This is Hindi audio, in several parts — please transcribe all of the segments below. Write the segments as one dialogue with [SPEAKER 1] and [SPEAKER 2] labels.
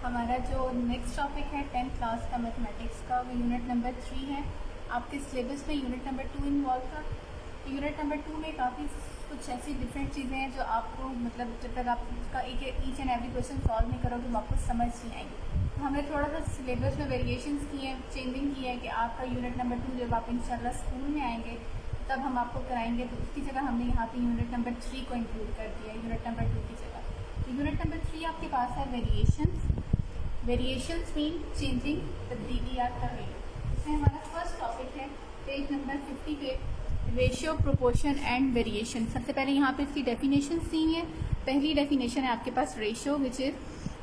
[SPEAKER 1] हमारा जो नेक्स्ट टॉपिक है 10th क्लास का मैथमेटिक्स का, वो यूनिट नंबर 3 है। आपके सिलेबस में यूनिट नंबर 2 इन्वॉल्व था। यूनिट नंबर 2 में काफ़ी कुछ ऐसी डिफरेंट चीज़ें हैं जो आपको मतलब जब तक आप उसका each and every question solve नहीं करोगे वो आपको समझ नहीं आएंगे। तो हमने थोड़ा सा सिलेबस में वेरिएशंस किए हैं, चेंजिंग की है कि आपका यूनिट नंबर 2 जब आप इंशाल्लाह स्कूल में आएंगे तब हम आपको कराएंगे। तो उसकी जगह हमने यहाँ पे यूनिट नंबर 3 को इंक्लूड कर दिया है यूनिट नंबर 2 की जगह। तो यूनिट नंबर 3 आपके पास है वेरिएशंस मीन चेंजिंग तब्दीली या तगय्युर। इसमें हमारा फर्स्ट टॉपिक है पेज नंबर 50 पे, रेशियो, प्रोपोर्शन एंड वेरिएशन। सबसे पहले यहाँ पे इसकी डेफिनेशन दी है। पहली डेफिनेशन है आपके पास ratio, which is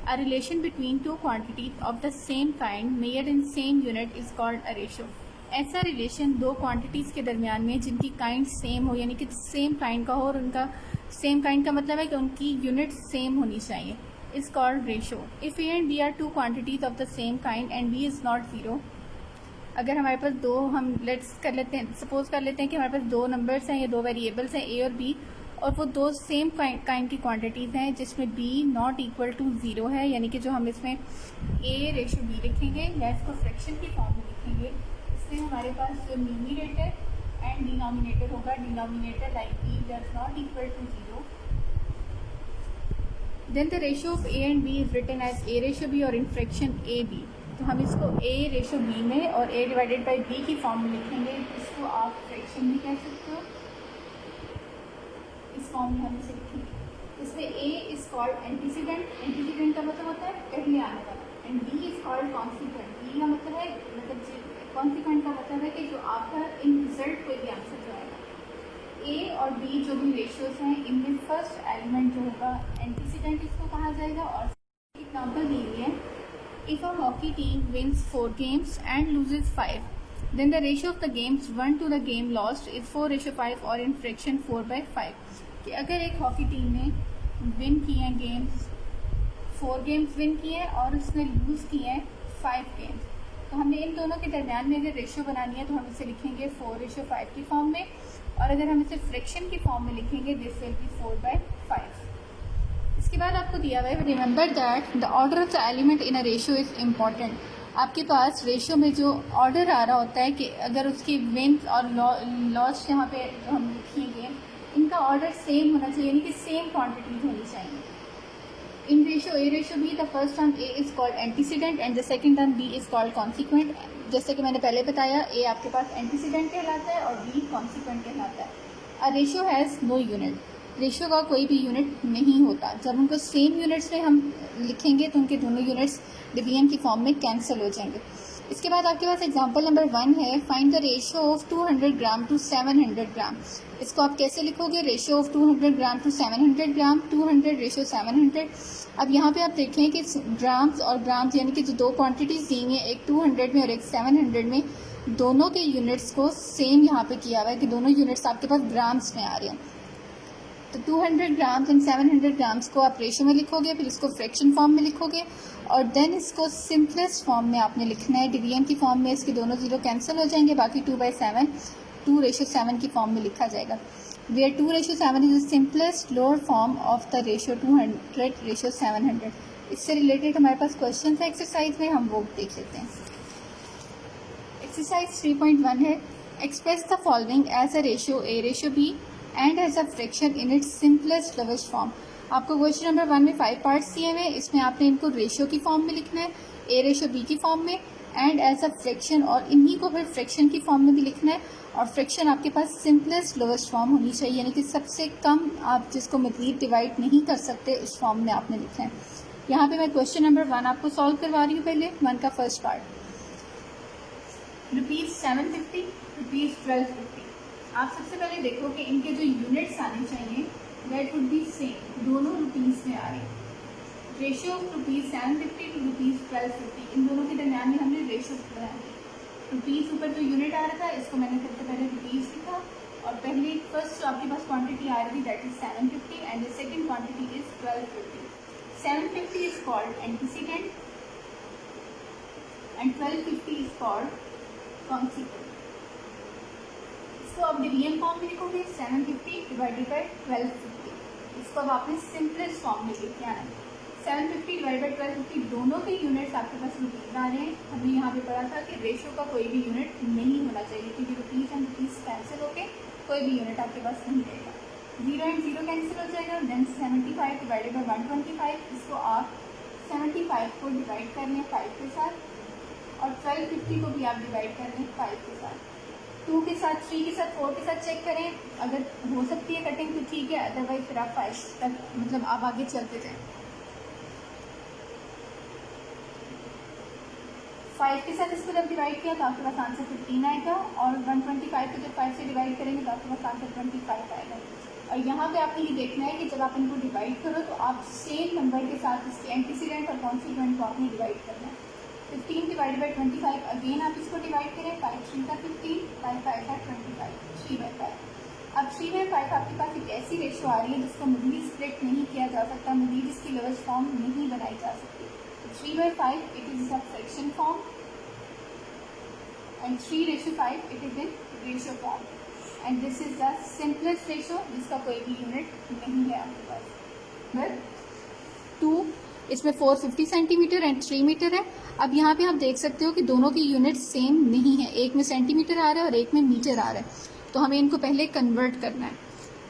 [SPEAKER 1] a relation between two quantities of the same kind measured in same unit is called a ratio. ऐसा रिलेशन दो क्वांटिटीज़ के दरमियान में जिनकी काइंड सेम हो, यानी कि सेम काइंड का हो, और उनका सेम काइंड का मतलब है कि उनकी यूनिट सेम होनी चाहिए, is called ratio. If A and B are two quantities of the same kind and B is not zero. अगर हमारे पास दो, हम लेट्स कर लेते हैं, सपोज कर लेते हैं कि हमारे पास दो नंबर्स हैं या दो वेरिएबल्स हैं ए और बी, और वो दो सेम काइंड की क्वांटिटीज़ हैं जिसमें B not equal to zero है, यानी कि जो हम इसमें ए रेशियो बी लिखेंगे या इसको फ्रैक्शन की फॉर्म में लिखेंगे, इसमें हमारे पास जो न्यूमरेटर एंड डिनोमिनेटर होगा, denominator like B does not equal to zero, then the ratio of A and B is written as A ratio B और इन फ्रैक्शन ए बी। तो हम इसको ए रेशियो बी में और ए डिवाइडेड बाई बी की फॉर्म में लिखेंगे। इसको आप फ्रैक्शन भी कह सकते हो, इस फॉर्म में हम इसे लिखेंगे। इसमें A is called antecedent, antecedent का मतलब होता है पहले आने वाला, and B is called consequent. B का मतलब है कॉन्सिक्वेंट का मतलब है कि जो आपका इन रिजल्ट कोई भी आंसर जो आएगा। ए और बी जो भी रेशियोज हैं इनमें फर्स्ट एलिमेंट जो होगा एंटीसीडेंट इसको कहा जाएगा। और एग्जाम्पल दी हुई है, if a hockey team wins 4 games and loses 5, then the ratio of the games won to the game lost is 4:5 और in fraction 4/5। कि अगर एक हॉकी टीम ने विन किए हैं गेम्स, 4 गेम्स विन किए हैं और उसने लूज़ किए हैं 5 गेम्स, तो हमने इन दोनों के दरमियान में अगर रेशियो बनानी है तो हम इसे लिखेंगे 4:5 की फॉर्म में, और अगर हम इसे फ्रैक्शन की फॉर्म में लिखेंगे दिस विल बी 4/5। इसके बाद आपको दिया हुआ है, remember that the order of the element in a ratio is important. आपके पास रेशियो में जो ऑर्डर आ रहा होता है कि अगर उसकी विन्स और लॉस यहाँ पे जो हम लिखेंगे इनका ऑर्डर सेम होना चाहिए, यानी कि सेम क्वांटिटीज होनी चाहिए। In ratio A ratio B the first term A is called antecedent and the second term B is called consequent. जैसे कि मैंने पहले बताया, ए आपके पास एंटीसीडेंट कहलाता है और बी कॉन्सिक्वेंट कहलाता है। A ratio has no unit, ratio का कोई भी यूनिट नहीं होता। जब उनको सेम यूनिट्स में हम लिखेंगे तो उनके दोनों यूनिट्स डिवीजन की फॉर्म में कैंसिल हो जाएंगे। इसके बाद आपके पास एग्जांपल नंबर 1 है, find the ratio of 200 gram to 700 gram. इसको आप कैसे लिखोगे, ratio of 200 gram to 700 gram, 200 ratio 700। अब यहाँ पे आप देखें कि ग्राम्स और ग्राम्स यानी कि जो दो क्वान्टिटीज़ दी हैं, एक 200 में और एक 700 में, दोनों के यूनिट्स को सेम यहाँ पे किया हुआ है कि दोनों यूनिट्स आपके पास ग्राम्स में आ रहे हैं। तो 200 ग्राम्स एंड 700 ग्राम्स को आप रेशियो में लिखोगे, फिर इसको फ्रैक्शन फॉर्म में लिखोगे, और देन इसको सिंपलेस्ट फॉर्म में आपने लिखना है, डिवीजन की फॉर्म में। इसके दोनों जीरो कैंसिल हो जाएंगे, बाकी 2/7 2:7 की फॉर्म में लिखा जाएगा। Where 2:7 is the simplest lower form of the ratio 200:700। इससे रिलेटेड हमारे पास क्वेश्चन है एक्सरसाइज में, हम वो देख लेते हैं। एक्सरसाइज 3.1 है, express the following as a ratio A ratio B and as a fraction in its simplest lowest form. आपको क्वेश्चन नंबर 1 में 5 पार्ट्स दिए हुए हैं, इसमें आपने इनको रेशियो की फॉर्म में लिखना है, ए रेशियो बी की फॉर्म में, एंड एज अ फ्रैक्शन, और इन्हीं को फिर फ्रैक्शन की फॉर्म में भी लिखना है। और फ्रैक्शन आपके पास सिंपलेस्ट लोवेस्ट फॉर्म होनी चाहिए, यानी कि सबसे कम आप जिसको मज़ीद डिवाइड नहीं कर सकते उस फॉर्म में आपने लिखना है। यहाँ पे मैं क्वेश्चन नंबर 1 आपको सॉल्व करवा रही हूँ। पहले 1 का फर्स्ट पार्ट, ₹750, ₹1250। आप सबसे पहले देखो कि इनके जो यूनिट्स आने चाहिए दैट वुड बी सेम, दोनों रुपीज़ में आ रहे हैं। रेशियो ऑफ ₹750 टू ₹1250, इन दोनों के दरमियान में हमने रेशियो बनाया। रुपीज़ ऊपर जो यूनिट आ रहा था इसको मैंने सबसे पहले रुपीज़ लिखा, और पहली फर्स्ट जो आपके पास क्वांटिटी आ रही थी that is 750 and the second quantity is 1250। 750 is called antecedent and 1250 is called consequent. इसको आप डिवीजन फॉर्म में लिखोगे, 750 डिवाइडेड बाई 1250। इसको अब आपने सिंपलेस्ट फॉर्म में लिख के आना है। 1150 डिवाइड बाई 1250 दोनों के यूनिट्स आपके पास रुपीज़ आ रहे हैं। हमने यहाँ पे पढ़ा था कि रेशो का कोई भी यूनिट नहीं होना चाहिए, क्योंकि रुपीज़ एंड रुपीज़ कैंसिल होके कोई भी यूनिट आपके पास नहीं रहेगा। 0 एंड 0 कैंसिल हो जाएगा। देन 75 डिवाइडेड बाई 125, इसको आप 75 को डिवाइड कर लें 5 के साथ, और 1250 को भी आप डिवाइड कर लें 5 के साथ। 2 के साथ, 3 के साथ, 4 के साथ चेक करें, अगर हो सकती है कटिंग तो ठीक है, अदरवाइज फिर आप 5 तक मतलब आप आगे चलते जाएं। 5 के साथ इसको जब डिवाइड किया तो आपके पास आंसर 15 आएगा, और 125 को जब 5 से डिवाइड करेंगे तो आपके पास आंसर 25 आएगा। और यहाँ पे आपने ये देखना है कि जब आप इनको डिवाइड करो तो आप सेम नंबर के साथ इसके एंटीसीडेंट और कॉन्सिक्वेंट को आपने डिवाइड करना है। 15 डिवाइड बाई 25, अगेन आप इसको डिवाइड करें, 5 3 का 15, 5 5 का 25, 3/5। अब 3/5 आपके पास एक ऐसी रेशो आ रही है जिसको मजीद स्प्लिट नहीं किया जा सकता, मजीद इसकी लोवेस्ट फॉर्म नहीं बनाई जा सकती। 3/5 it is a fraction form, and 3:5 it is in ratio form, and this is the simplest ratio जिसका कोई भी यूनिट नहीं है आपके पास। बट 2 इसमें 450 सेंटीमीटर एंड 3 मीटर है। अब यहाँ पे आप देख सकते हो कि दोनों की यूनिट सेम नहीं है, एक में सेंटीमीटर आ रहा है और एक में मीटर आ रहा है, तो हमें इनको पहले कन्वर्ट करना है।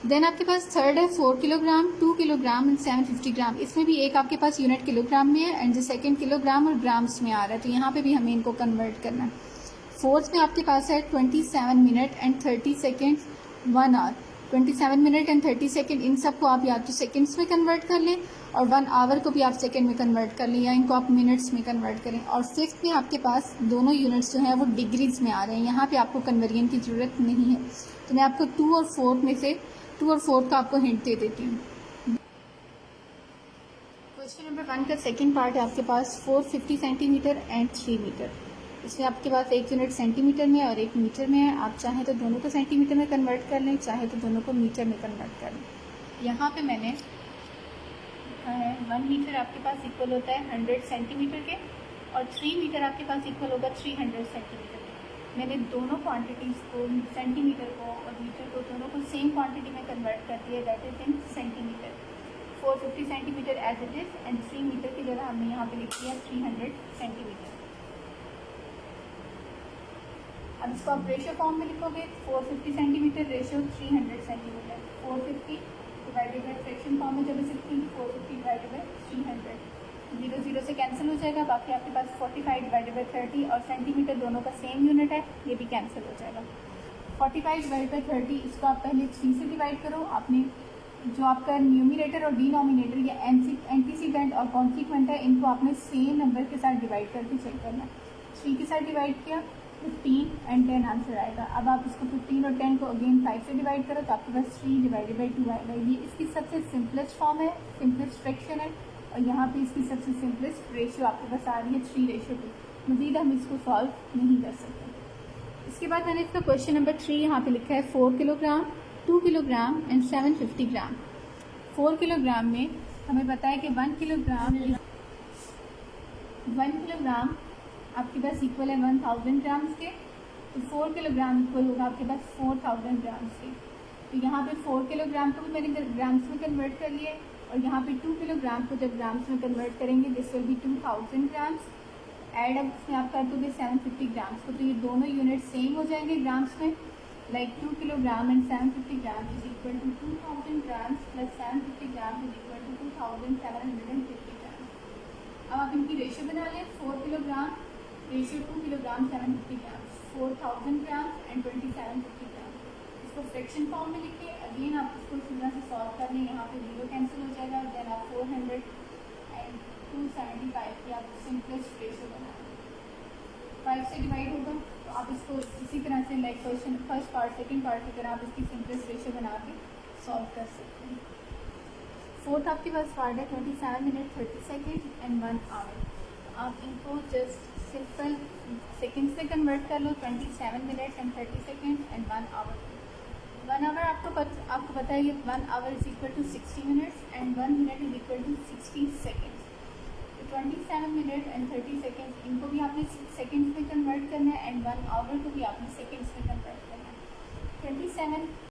[SPEAKER 1] देन आपके पास थर्ड है 4 किलोग्राम, 2 किलोग्राम एंड 750 ग्राम। इसमें भी एक आपके पास यूनिट किलोग्राम में है एंड जो सेकेंड किलोग्राम और ग्राम्स में आ रहा है, तो यहाँ पे भी हमें इनको कन्वर्ट करना है। फोर्थ में आपके पास है 27 minute and 30 second 1 hour. 27 minute and 30 second, इन सब को आप या तो सेकेंड्स में कन्वर्ट कर लें, और 1 आवर को भी आप सेकेंड में कन्वर्ट कर लें, या इनको आप मिनट्स में कन्वर्ट करें। और फिफ्थ में आपके पास दोनों यूनिट्स जो हैं वो डिग्रीज में आ रहे हैं, यहाँ पे आपको कन्वर्जन की ज़रूरत नहीं है। तो मैं आपको 2 और 4 में से 2 और 4 का आपको हिंट दे देती हूँ। क्वेश्चन नंबर 1 का सेकेंड पार्ट है आपके पास 450 सेंटीमीटर एंड 3 मीटर। इसमें आपके पास एक यूनिट सेंटीमीटर में और एक मीटर में है। आप चाहें तो दोनों को सेंटीमीटर में कन्वर्ट कर लें, चाहे तो दोनों को मीटर में कन्वर्ट कर लें। यहाँ पे मैंने लिखा है 1 मीटर आपके पास इक्वल होता है 100 सेंटीमीटर के, और 3 मीटर आपके पास इक्वल होगा 300 सेंटीमीटर के। मैंने दोनों क्वांटिटीज़ को, सेंटीमीटर को और मीटर को, दोनों को सेम क्वांटिटी में कन्वर्ट कर दिया, that is in centimetre. 450 centimetre as it is, and 3 metre की जगह हमने यहाँ पे लिख दिया 300 सेंटीमीटर। अब इसको आप रेशियो फॉर्म में लिखोगे, 450 centimetre ratio 300 centimetre. 450 divided by fraction form में जब इसे लिखेंगे 450 डिवाइडेड बाई 300, 0 0 से कैंसिल हो जाएगा। बाकी आपके पास 45 डिवाइडेड बाई 30 और सेंटीमीटर दोनों का सेम यूनिट है, ये भी कैंसिल हो जाएगा। 45 डिवाइडेड बाई 30, इसको आप पहले 3 से डिवाइड करो। आपने जो आपका न्यूमिनेटर और डिनोमिनेटर या एंटीसीडेंट और कॉन्सिक्वेंट है, इनको आपने सेम नंबर के साथ डिवाइड करके चेक करना है। 3 के साथ डिवाइड किया, 15 एंड 10 आंसर आएगा। अब आप इसको 15 और 10 को अगेन 5 से डिवाइड करो तो आपके पास 3 डिवाइडेड बाई 2 आएगा। ये इसकी सबसे सिंपलेस्ट फॉर्म है, सिंपलेस्ट फ्रैक्शन है, और यहाँ पे इसकी सबसे सिंपलेस्ट रेशियो आपके पास आ रही है 3:2। मजीद हम इसको सॉल्व नहीं कर सकते। इसके बाद मैंने इसका क्वेश्चन नंबर 3 यहाँ पे लिखा है 4 kilogram, 2 kilogram and 750 gram. 4 kilogram में हमें पता है कि 1 किलोग्राम आपके पास इक्वल है 1000 ग्राम्स के, तो 4 किलोग्राम इक्वल होगा आपके पास 4000 ग्राम्स के। तो यहाँ पे 4 किलोग्राम को भी मैंने ग्राम्स में कन्वर्ट कर लिया, और यहाँ पे 2 किलोग्राम को जब ग्राम्स में कन्वर्ट करेंगे this will be 2000 grams. And अब इसमें आप कर दोगे 750 ग्राम्स को, तो ये दोनों यूनिट सेम हो जाएंगे ग्राम्स में, like 2 kilogram and 750 gram is equal to 2000 grams plus 750 gram is equal to 2750 gram. अब आप इनकी रेशियो बना लें, 4 kilogram ratio 2 kilogram 750 gram, 4000 gram and 2750 gram. इसको फ्रैक्शन फॉर्म में लिखिए। अगेन आप इसको इस तरह से सॉल्व कर लें, यहाँ पे 0 कैंसिल हो जाएगा, देन आप 400 एंड 275 की आप सिंपलेस्ट रेशियो बना लें। 5 से डिवाइड होगा तो आप इसको इसी तरह से like question first part second part की तरह आप इसकी सिंपलेस्ट रेशियो बना के सॉल्व कर सकते हैं। फोर्थ आपके पास पार्ट है 27 मिनट 30 सेकेंड एंड 1 आवर। आप इनको जस्ट सिंपल सेकेंड्स में कन्वर्ट कर लो, 27 minute and 30 second and 1 hour. 1 hour आपको पता है कि 1 hour is equal to 60 minutes and 1 minute is equal to 60 seconds. 27 minute and 30 seconds इनको भी आपने सेकेंड्स में कन्वर्ट करना है, एंड 1 आवर को भी आपने सेकेंड्स में कन्वर्ट करना है। 27